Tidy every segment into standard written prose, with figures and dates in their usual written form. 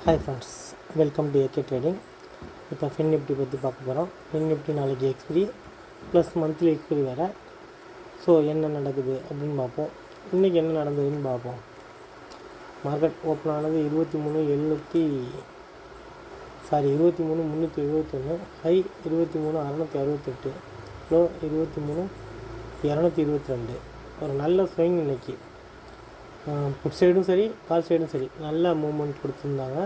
Hi friends, welcome to AK trading. இப்போ fin Nifty பற்றி பார்க்க போகிறோம். ஃபின் நிஃப்டி நாளைக்கு எக்ஸ்பிரி ப்ளஸ் மந்த்லி எக்ஸ்பிரி வேறு. ஸோ என்ன நடக்குது அப்படின்னு பார்ப்போம். இன்றைக்கி என்ன நடந்ததுன்னு பார்ப்போம். மார்க்கெட் ஓப்பன் ஆனது 23,371, ஹை 23,668, லோ 23,222. ஒரு நல்ல ஸ்விங் இன்றைக்கி. புட் சைடும் சரி, கால் சைடும் சரி, நல்ல மூமெண்ட் கொடுத்துருந்தாங்க.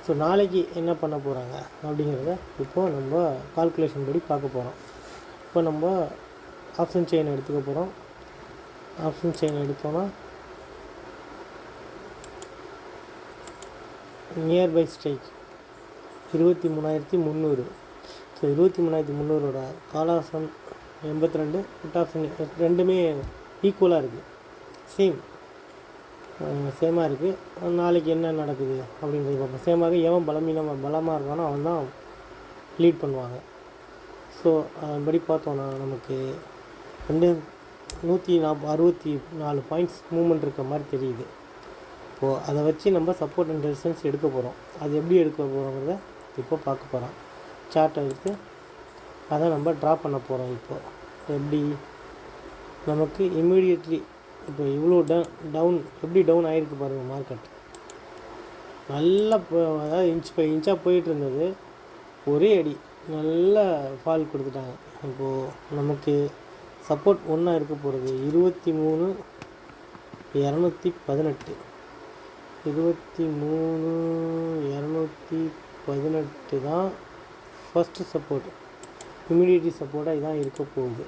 ஸோ நாளைக்கு என்ன பண்ண போகிறாங்க அப்படிங்கிறத இப்போது நம்ம கால்குலேஷன் படி பார்க்க போகிறோம். இப்போ நம்ம ஆப்ஷன் செயின் எடுத்துக்க போகிறோம். ஆப்ஷன் செயின் எடுத்தோன்னா நியர்பை ஸ்ட்ரைக் 23,300. ஸோ 23,300ஓட கால் ஆப்ஷன் 82, புட் ஆப்ஷன் ரெண்டுமே ஈக்குவலாக இருக்குது, சேமாக இருக்குது. நாளைக்கு என்ன நடக்குது அப்படின்றது பார்ப்போம். சேமாக எவன் பலமாக இருக்கானோ அவன் தான் லீட் பண்ணுவாங்க. ஸோ அதன்படி பார்த்தோன்னா நமக்கு 164 பாயிண்ட்ஸ் மூவ்மெண்ட் இருக்க மாதிரி தெரியுது. இப்போது அதை வச்சு நம்ம சப்போர்ட் அண்ட் ரெசிஸ்டன்ஸ் எடுக்க போகிறோம். அது எப்படி எடுக்க போகிறோங்கிறத இப்போ பார்க்க போகிறோம். சார்ட்டை எடுத்து அதை நம்ம ட்ரா பண்ண போகிறோம். இப்போது எப்படி நமக்கு இம்மீடியட்லி இப்போ இவ்வளோ டவுன் எப்படி டவுன் ஆகிருக்கு பாருங்கள். மார்க்கெட் நல்லா அதாவது இன்ச் பை இன்ச்சாக போயிட்டு இருந்தது, ஒரே அடி நல்ல ஃபால் கொடுத்துட்டாங்க. இப்போது நமக்கு சப்போர்ட் ஒன்றா இருக்க போகிறது 23,218. 23,218 தான் ஃபஸ்ட்டு சப்போர்ட். இமிடியேட்லி சப்போர்ட்டாக இதான் இருக்க போகுது.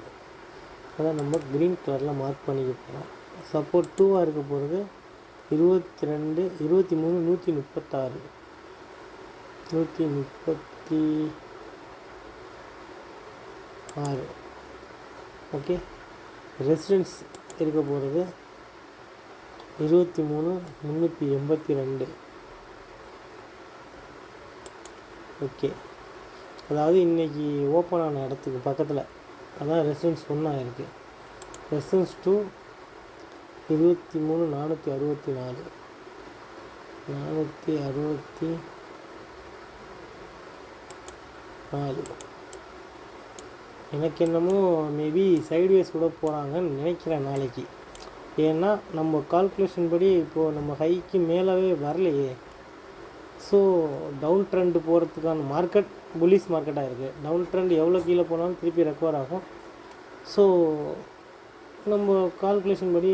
அதான் நம்ம க்ரீன் கலரில் மார்க் பண்ணிக்க போகிறோம். சப்போர்ட் 2ஆக இருக்க போகிறது 23,136. 136. ஓகே. ரெசிஸ்டன்ஸ் இருக்க போகிறது 23,382. ஓகே. அதாவது இன்றைக்கி ஓப்பன் ஆன இடத்துக்கு பக்கத்தில் அதான் ரெசிஸ்டன்ஸ் 1 ஆகிருக்கு. ரெசிஸ்டன்ஸ் 2 23,464. 464. எனக்கு என்னமோ மேபி சைட்வேஸ் கூட போகிறாங்கன்னு நினைக்கிறேன் நாளைக்கு. ஏன்னா நம்ம கால்குலேஷன் படி இப்போது நம்ம ஹைக்கு மேலவே வரலையே. ஸோ டவுன் ட்ரெண்டு போகிறதுக்கான மார்க்கெட் புல்லிஷ் மார்க்கெட்டாக இருக்குது. டவுன் ட்ரெண்ட் எவ்வளோ கீழே போனாலும் திருப்பி ரெக்கவர் ஆகும். ஸோ நம்ம கால்குலேஷன் படி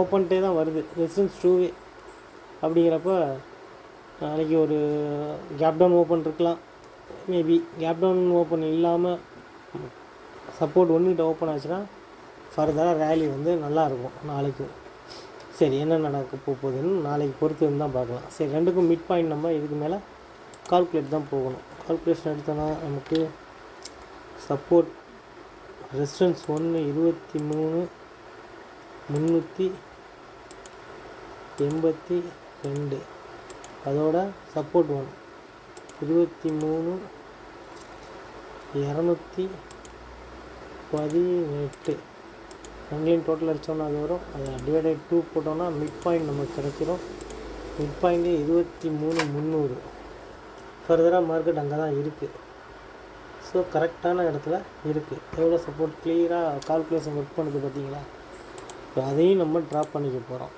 ஓப்பன்ட்டே தான் வருது, ரெசிஸ்டன்ஸ் 2வே. அப்படிங்கிறப்ப நாளைக்கு ஒரு கேப் டவுன் ஓப்பன் இருக்கலாம். மேபி கேப் டவுன் ஓப்பன் இல்லாமல் சப்போர்ட் ஒன்றுகிட்ட ஓப்பன் ஆச்சுன்னா ஃபர்தராக ரேலி வந்து நல்லாயிருக்கும் நாளைக்கும். சரி, என்ன நடக்க போகுதுன்னு நாளைக்கு பொறுத்து தான் பார்க்கலாம். சரி, ரெண்டுக்கும் மிட் பாயிண்ட் நம்ம இதுக்கு மேலே கால்குலேட் தான் போகணும். கால்குலேஷன் எடுத்தோன்னா நமக்கு சப்போர்ட் ரெசிஸ்டன்ஸ் 1 23,382. அதோட சப்போர்ட் 1 23,218. ரெண்டுலேயும் டோட்டல் அடித்தோன்னா அது வரும். அதை டிவைடட் 2 போட்டோன்னா மிட் பாயிண்ட் நமக்கு கிடச்சிரும். மிட் பாயிண்ட்டே 23,300. ஃபர்தராக மார்க்கெட் அங்கே தான் இருக்குது. ஸோ கரெக்டான இடத்துல இருக்குது. எவ்வளோ சப்போர்ட் கிளியராக கால்குலேஷன் ஒர்க் பண்ணுது பார்த்தீங்களா. இப்போ அதையும் நம்ம ட்ராப் பண்ணிக்க போகிறோம்.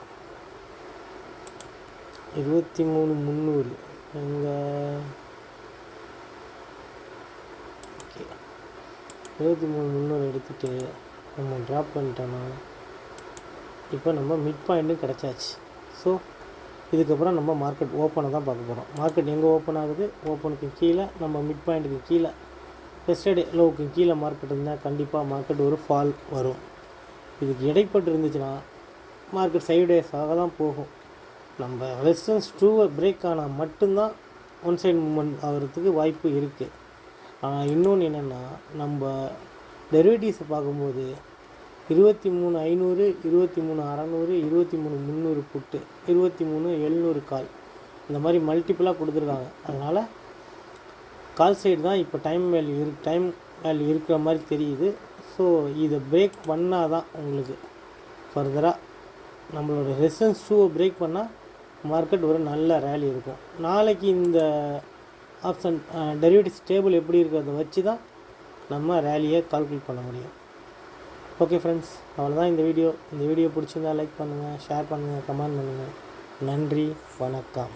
23,300 எங்கே? ஓகே, 23,300 எடுத்துகிட்டு நம்ம ட்ராப் பண்ணிட்டோன்னா இப்போ நம்ம மிட் பாயிண்ட்டும் கிடச்சாச்சு. ஸோ இதுக்கப்புறம் நம்ம மார்க்கெட் ஓப்பனை தான் பார்க்க போகிறோம். மார்க்கெட் எங்கே ஓப்பன் ஆகுது, ஓப்பனுக்கு கீழே நம்ம மிட் பாயிண்ட்டுக்கு கீழே எஸ்டர்டே லோவுக்கு கீழே மார்க்கெட் இருந்தால் கண்டிப்பாக மார்க்கெட் ஒரு ஃபால் வரும். இதுக்கு இடைப்பட்டு இருந்துச்சுன்னா மார்க்கெட் சைடுவேஸாக தான் போகும். நம்ம ரெசிஸ்டன்ஸ் 2வை பிரேக் ஆனால் மட்டும்தான் ஒன் சைடு மூவ்மெண்ட் ஆகிறதுக்கு வாய்ப்பு இருக்குது. ஆனால் இன்னொன்று என்னென்னா, நம்ம டெரிவேட்டிவ்ஸை பார்க்கும்போது 23,500, 23,600, 23,300 புட்டு, 23,700 கால், இந்த மாதிரி மல்டிப்புளாக கொடுத்துருக்காங்க. அதனால் கால் சைடு தான் இப்போ டைம் வேல்யூ இருக்கிற மாதிரி தெரியுது. ஸோ இதை பிரேக் பண்ணால் தான் உங்களுக்கு ஃபர்தராக நம்மளோட ரெசிஸ்டன்ஸ் 2வை பிரேக் பண்ணால் மார்க்கெட் ஒரு நல்ல ரேலி இருக்கும். நாளைக்கு இந்த ஆப்ஷன் டெரிவேட்டிவ்ஸ் டேபிள் எப்படி இருக்கிறத வச்சு தான் நம்ம ரேலியை கால்குலேட் பண்ண முடியும். ஓகே ஃப்ரெண்ட்ஸ், அவ்வளோதான் இந்த வீடியோ. இந்த வீடியோ பிடிச்சிருந்தா லைக் பண்ணுங்கள், ஷேர் பண்ணுங்கள், கமெண்ட் பண்ணுங்கள். நன்றி, வணக்கம்.